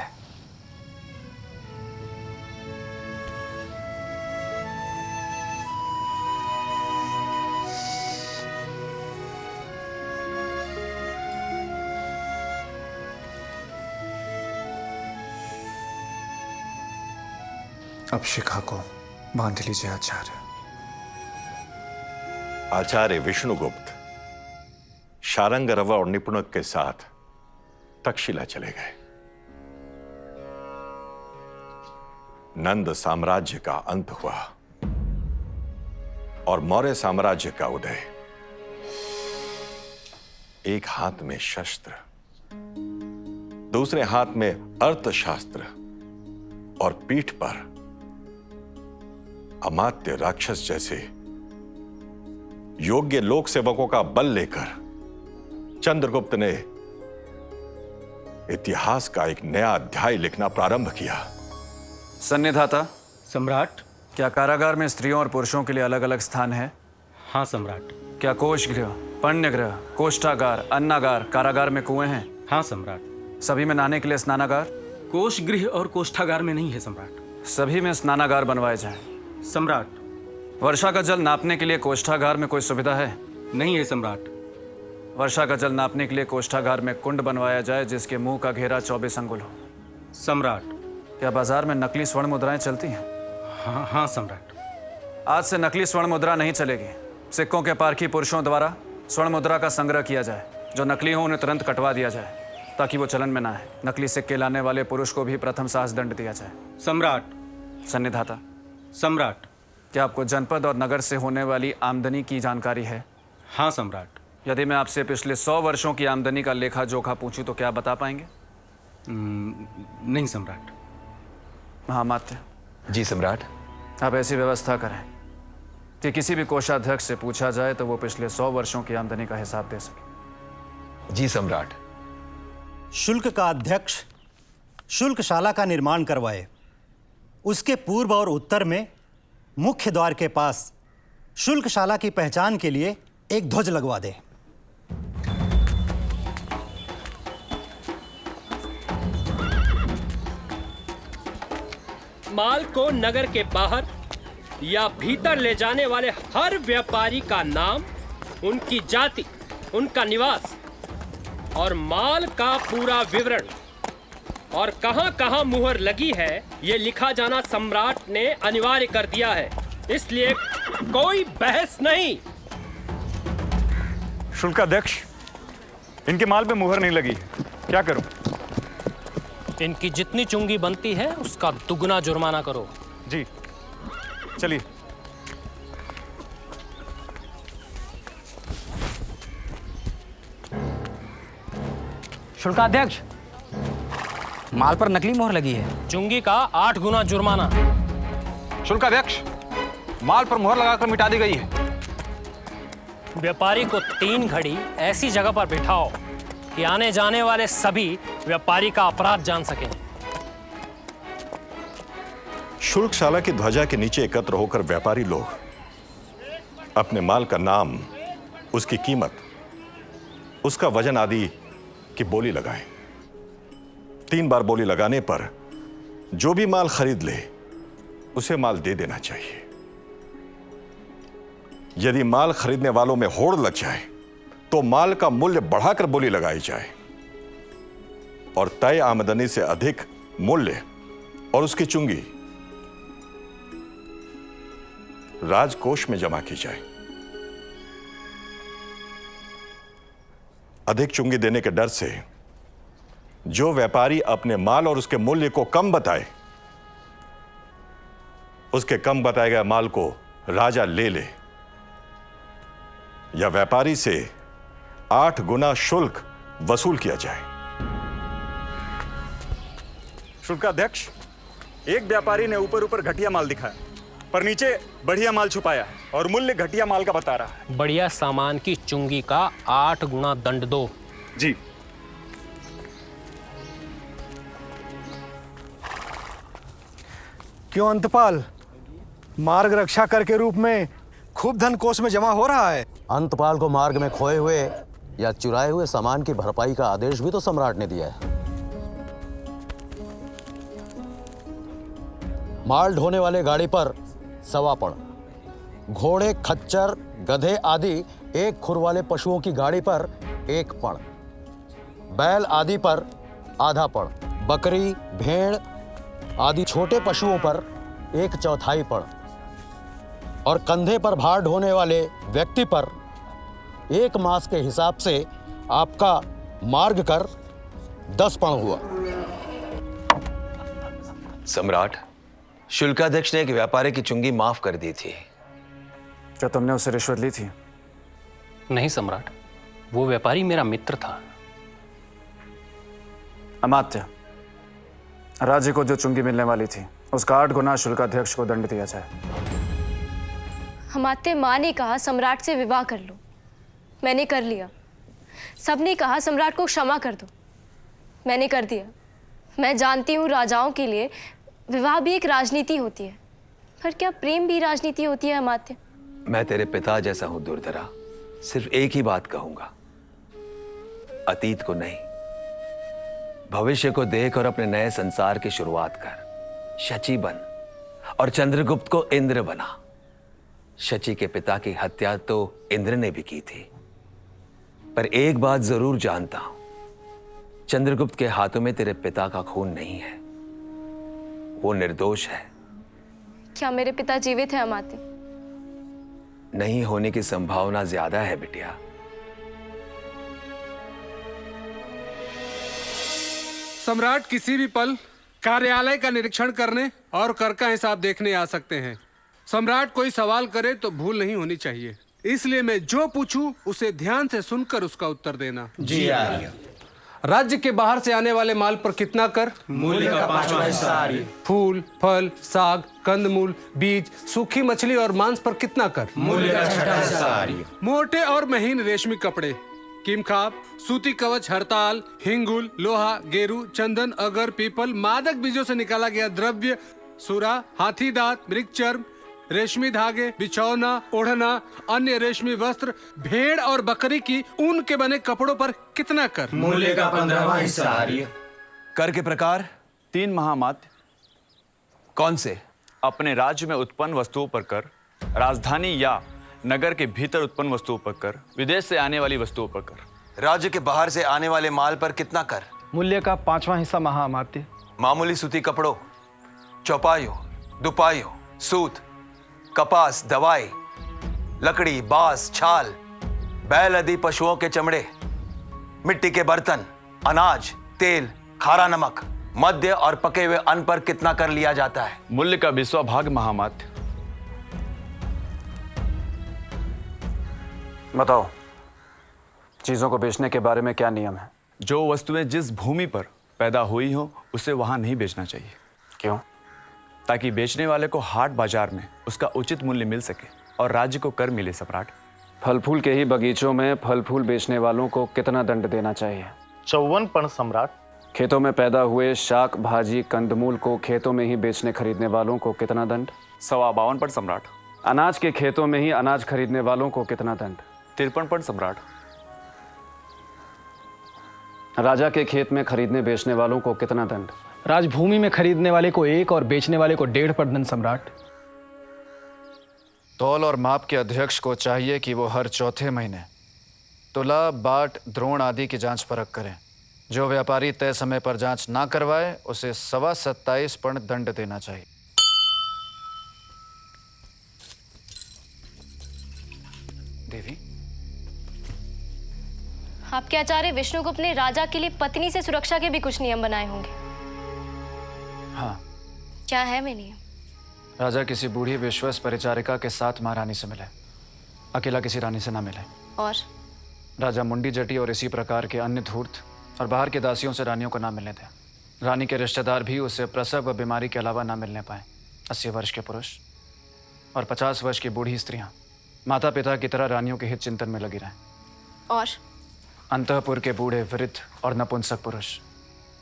अब शिखा को बांध लीजिए आचार्य। आचार्य विष्णुगुप्त शारंगरव और निपुणक के साथ तक्षशिला चले गए। नंद साम्राज्य का अंत हुआ और मौर्य साम्राज्य का उदय। एक हाथ में शस्त्र, दूसरे हाथ में अर्थशास्त्र और पीठ पर अमात्य राक्षस जैसे योग्य लोक सेवकों का बल लेकर चंद्रगुप्त ने इतिहास का एक नया अध्याय लिखना प्रारंभ किया। सन्निधाता सम्राट। क्या कारागार में स्त्रियों और पुरुषों के लिए अलग अलग स्थान है? हाँ सम्राट। क्या कोष गृह, पण्यगृह, कोष्ठागार, अन्नागार, कारागार में कुएं हैं? हाँ सम्राट। सभी में नहाने के लिए स्नानागार? कोष गृह और कोष्ठागार में नहीं है सम्राट। सभी में स्नानागार बनवाए जाएं। सम्राट। वर्षा का जल नापने के लिए कोष्ठागार में कोई सुविधा है? नहीं है सम्राट। वर्षा का जल नापने के लिए कोष्ठागार में कुंड बनवाया जाए जिसके मुंह का घेरा 24 अंगुल हो। सम्राट। क्या बाजार में नकली स्वर्ण मुद्राएं चलती हैं? हाँ हाँ सम्राट। आज से नकली स्वर्ण मुद्रा नहीं चलेगी। सिक्कों के पारखी पुरुषों द्वारा स्वर्ण मुद्रा का संग्रह किया जाए। जो नकली हो उन्हें तुरंत कटवा दिया जाए ताकि वो चलन में ना आए। नकली सिक्के लाने वाले पुरुष को भी प्रथम साहस दंड दिया जाए। सम्राट। सन्निधाता। सम्राट। क्या आपको जनपद और नगर से होने वाली आमदनी की जानकारी है? हाँ सम्राट। यदि मैं आपसे पिछले 100 वर्षों की आमदनी का लेखा जोखा पूछूं तो क्या बता पाएंगे? नहीं सम्राट। महामात्य। जी सम्राट। आप ऐसी व्यवस्था करें कि किसी भी कोषाध्यक्ष से पूछा जाए तो वो पिछले 100 वर्षों की आमदनी का हिसाब दे सके। जी सम्राट। शुल्क का अध्यक्ष शुल्कशाला का निर्माण करवाए। उसके पूर्व और उत्तर में मुख्य द्वार के पास शुल्कशाला की पहचान के लिए एक ध्वज लगवा दे। माल को नगर के बाहर या भीतर ले जाने वाले हर व्यापारी का नाम, उनकी जाति, उनका निवास और माल का पूरा विवरण और कहां-कहां मुहर लगी है ये लिखा जाना सम्राट ने अनिवार्य कर दिया है। इसलिए कोई बहस नहीं। शुल्काध्यक्ष, इनके माल पे मुहर नहीं लगी है, क्या करूं? इनकी जितनी चुंगी बनती है उसका दुगना जुर्माना करो। जी चलिए। शुल्काध्यक्ष, माल पर नकली मोहर लगी है। चुंगी का 8 गुना जुर्माना। शुल्काध्यक्ष, माल पर मोहर लगाकर मिटा दी गई है। व्यापारी को 3 घड़ी ऐसी जगह पर बिठाओ कि आने जाने वाले सभी व्यापारी का अपराध जान सकें। शुल्कशाला की ध्वजा के नीचे एकत्र होकर व्यापारी लोग अपने माल का नाम, उसकी कीमत, उसका वजन आदि की बोली लगाएं। 3 बार बोली लगाने पर जो भी माल खरीद ले उसे माल दे देना चाहिए। यदि माल खरीदने वालों में होड़ लग जाए तो माल का मूल्य बढ़ाकर बोली लगाई जाए और तय आमदनी से अधिक मूल्य और उसकी चुंगी राजकोष में जमा की जाए। अधिक चुंगी देने के डर से जो व्यापारी अपने माल और उसके मूल्य को कम बताए, उसके कम बताए गए माल को राजा ले ले या व्यापारी से 8 गुना शुल्क वसूल किया जाए। शुल्काध्यक्ष, एक व्यापारी ने ऊपर ऊपर घटिया माल दिखाया पर नीचे बढ़िया माल छुपाया और मूल्य घटिया माल का बता रहा है। बढ़िया सामान की चुंगी का 8 गुना दंड दो। जी। क्यों अंतपाल, मार्ग रक्षा कर के रूप में खूब धन कोष में जमा हो रहा है। अंतपाल को मार्ग में खोए हुए या चुराए हुए सामान की भरपाई का आदेश भी तो सम्राट ने दिया है। माल ढोने वाले गाड़ी पर 1.25 पण, घोड़े, खच्चर, गधे आदि 1 खुर वाले पशुओं की गाड़ी पर 1 पण, बैल आदि पर आधा पण, बकरी, भेड़ आदि छोटे पशुओं पर 1/4 पण और कंधे पर भार ढोने वाले व्यक्ति पर 1 मास के हिसाब से आपका मार्ग कर 10 पण हुआ। सम्राट, शुल्काध्यक्ष ने एक व्यापारी की चुंगी माफ कर दी थी। क्या तुमने उससे रिश्वत ली थी? नहीं सम्राट, वो व्यापारी मेरा मित्र था। अमात्य, राज्य को जो चुंगी मिलने वाली थी उसका 8 गुना शुल्काध्यक्ष को दंड दिया जाए। अमात्य, माँ ने कहा सम्राट से विवाह कर लो, मैंने कर लिया। सबने कहा सम्राट को क्षमा कर दो, मैंने कर दिया। मैं जानती हूँ राजाओं के लिए विवाह भी एक राजनीति होती है, पर क्या प्रेम भी राजनीति होती है अमात्य? मैं तेरे पिता जैसा हूं दुर्धरा, सिर्फ एक ही बात कहूंगा, अतीत को नहीं, भविष्य को देख और अपने नए संसार की शुरुआत कर। शची बन और चंद्रगुप्त को इंद्र बना। शची के पिता की हत्या तो इंद्र ने भी की थी, पर एक बात जरूर जानता हूं, चंद्रगुप्त के हाथों में तेरे पिता का खून नहीं है, वो निर्दोष है। क्या मेरे पिता जीवित हैं अमात्य? नहीं होने की संभावना ज्यादा है बिटिया। सम्राट किसी भी पल कार्यालय का निरीक्षण करने और कर का हिसाब देखने आ सकते हैं। सम्राट कोई सवाल करे तो भूल नहीं होनी चाहिए, इसलिए मैं जो पूछूं उसे ध्यान से सुनकर उसका उत्तर देना। जी आर्य। राज्य के बाहर से आने वाले माल पर कितना कर? मूल्य का 5वां हिस्सा आर्य। फूल, फल, साग, कंदमूल, बीज, सूखी मछली और मांस पर कितना कर? मूल्य का 6वां हिस्सा आर्य। मोटे और महीन रेशमी कपड़े, कीमखाब, सूती कवच, हड़ताल, हिंगुल, लोहा, गेरू, चंदन, अगर, पीपल, मादक बीजों से निकाला गया द्रव्य, सुरा, हाथी दांत, मृगचर्म, रेशमी धागे, बिछौना, ओढ़ना, अन्य रेशमी वस्त्र, भेड़ और बकरी की ऊन के बने कपड़ों पर कितना कर? मूल्य का 15वां हिस्सा आर्य। कर के प्रकार 3 महामात्य। कौन से? अपने राज्य में उत्पन्न वस्तुओं पर कर, राजधानी या नगर के भीतर उत्पन्न वस्तुओं पर कर, विदेश से आने वाली वस्तुओं पर कर। राज्य के बाहर से आने वाले माल पर कितना कर? मूल्य का 5वां हिस्सा महाअमात्य। मामूली सूती कपड़ों, चौपाइयों, दुपाइयों, सूत, कपास, दवाई, लकड़ी, बांस, छाल, बैल आदि पशुओं के चमड़े, मिट्टी के बर्तन, अनाज, तेल, खारा नमक, मद्य और पके हुए अन्न पर कितना कर लिया जाता है? मूल्य का 20वां भाग महामात्य। बताओ, चीजों को बेचने के बारे में क्या नियम है? जो वस्तुएं जिस भूमि पर पैदा हुई हो उसे वहां नहीं बेचना चाहिए। क्यों? ताकि बेचने वाले को हाट बाजार में उसका उचित मूल्य मिल सके और राज्य को कर मिले। सम्राट, फल फूल के ही बगीचों में फल फूल बेचने वालों को कितना दंड देना चाहिए? 54 पण सम्राट। खेतों में पैदा हुए शाक भाजी कंदमूल को खेतों में ही बेचने खरीदने वालों को कितना दंड? 52 पण सम्राट। अनाज के खेतों में ही अनाज खरीदने वालों को कितना दंड? 53 पण सम्राट। राजा के खेत में खरीदने बेचने वालों को कितना दंड? राजभूमि में खरीदने वाले को 1 और बेचने वाले को 1.5 पर दंड सम्राट। तौल और माप के अध्यक्ष को चाहिए कि वो हर चौथे महीने तुला, बाट, द्रोण आदि की जांच परख करें। जो व्यापारी तय समय पर जांच ना करवाए उसे 27.25 पण दंड देना चाहिए। देवी, आपके आचार्य विष्णुगुप्त ने राजा के लिए पत्नी से सुरक्षा के भी कुछ नियम बनाए होंगे। हाँ। क्या है वे नियम? राजा किसी बूढ़ी विश्वस्त परिचारिका के साथ महारानी से मिले, अकेला किसी रानी से ना मिले। और राजा मुंडी जटी और इसी प्रकार के अन्य धूर्त और बाहर के दासियों से रानियों को ना मिलने थे। रानी के रिश्तेदार भी उसे प्रसव व बीमारी के अलावा ना मिलने पाए। 80 वर्ष के पुरुष और 50 वर्ष की बूढ़ी स्त्रियां माता पिता की तरह रानियों के हित चिंतन में लगी रहें। और अंतःपुर के बूढ़े, वृद्ध और नपुंसक पुरुष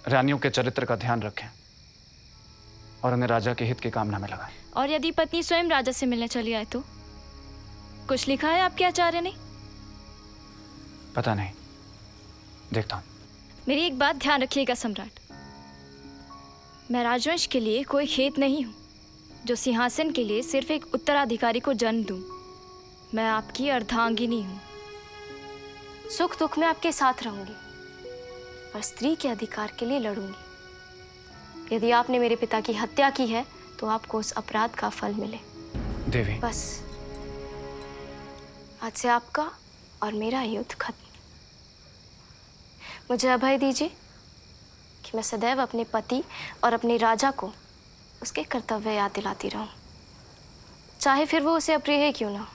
रानियों के चरित्र का ध्यान रखें और उन्हें राजा के हित की कामना में लगाएं। और यदि पत्नी स्वयं राजा से मिलने चली आए तो? कुछ लिखा है आपके आचार्य ने? पता नहीं, देखता हूं। मेरी एक बात ध्यान रखिएगा सम्राट, मैं राजवंश के लिए कोई खेत नहीं हूं जो सिंहासन के लिए सिर्फ एक उत्तराधिकारी को जन्म दूं। मैं आपकी अर्धांगिनी हूं। सुख दुख में आपके साथ रहूंगी, पर स्त्री के अधिकार के लिए लड़ूंगी। यदि आपने मेरे पिता की हत्या की है तो आपको उस अपराध का फल मिले। देवी, बस आज से आपका और मेरा युद्ध खत्म। मुझे अभय दीजिए कि मैं सदैव अपने पति और अपने राजा को उसके कर्तव्य याद दिलाती रहूं, चाहे फिर वो उसे अप्रिय है क्यों ना।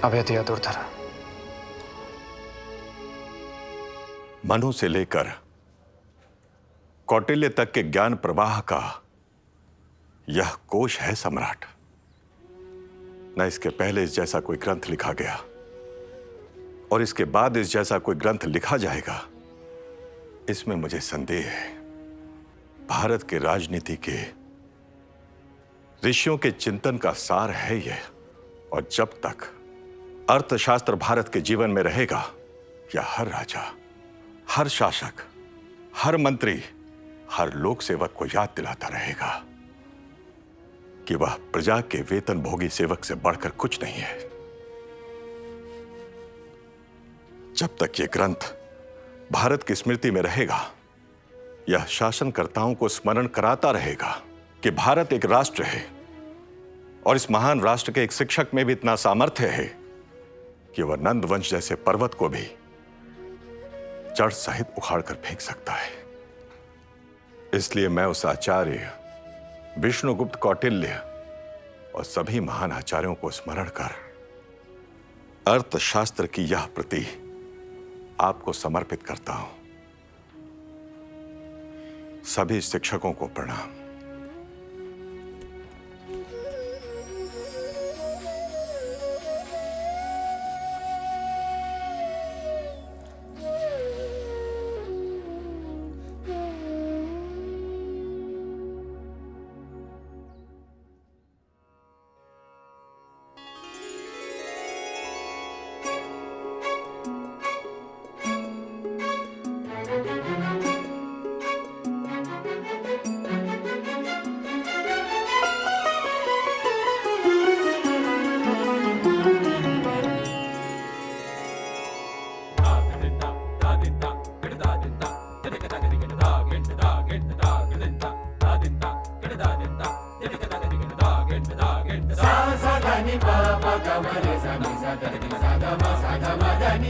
अभेद्य दुर्धर। मनु से लेकर कौटिल्य तक के ज्ञान प्रवाह का यह कोश है सम्राट। न इसके पहले इस जैसा कोई ग्रंथ लिखा गया और इसके बाद इस जैसा कोई ग्रंथ लिखा जाएगा, इसमें मुझे संदेह है। भारत के राजनीति के ऋषियों के चिंतन का सार है यह, और जब तक अर्थशास्त्र भारत के जीवन में रहेगा, या हर राजा, हर शासक, हर मंत्री, हर लोक सेवक को याद दिलाता रहेगा कि वह प्रजा के वेतन भोगी सेवक से बढ़कर कुछ नहीं है। जब तक यह ग्रंथ भारत की स्मृति में रहेगा, यह शासनकर्ताओं को स्मरण कराता रहेगा कि भारत एक राष्ट्र है, और इस महान राष्ट्र के एक शिक्षक में भी इतना सामर्थ्य है कि वह नंद वंश जैसे पर्वत को भी जड़ सहित उखाड़कर फेंक सकता है। इसलिए मैं उस आचार्य विष्णुगुप्त कौटिल्य और सभी महान आचार्यों को स्मरण कर अर्थशास्त्र की यह प्रति आपको समर्पित करता हूं। सभी शिक्षकों को प्रणाम।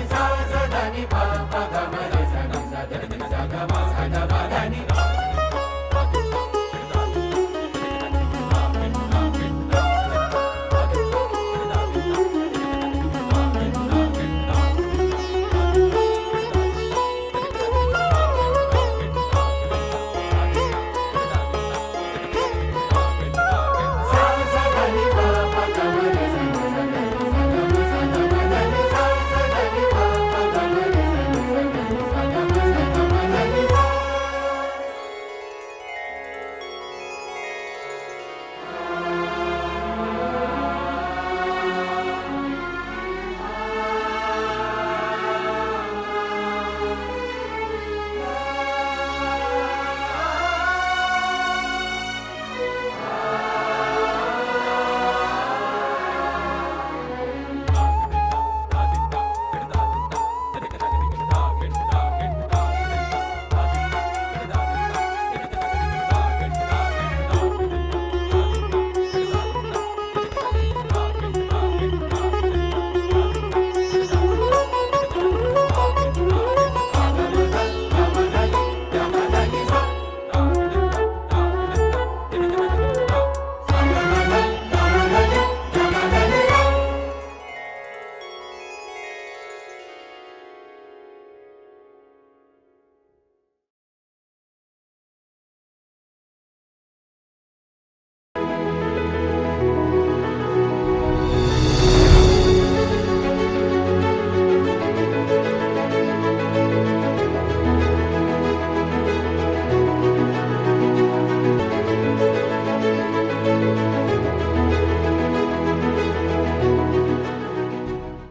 Sa sa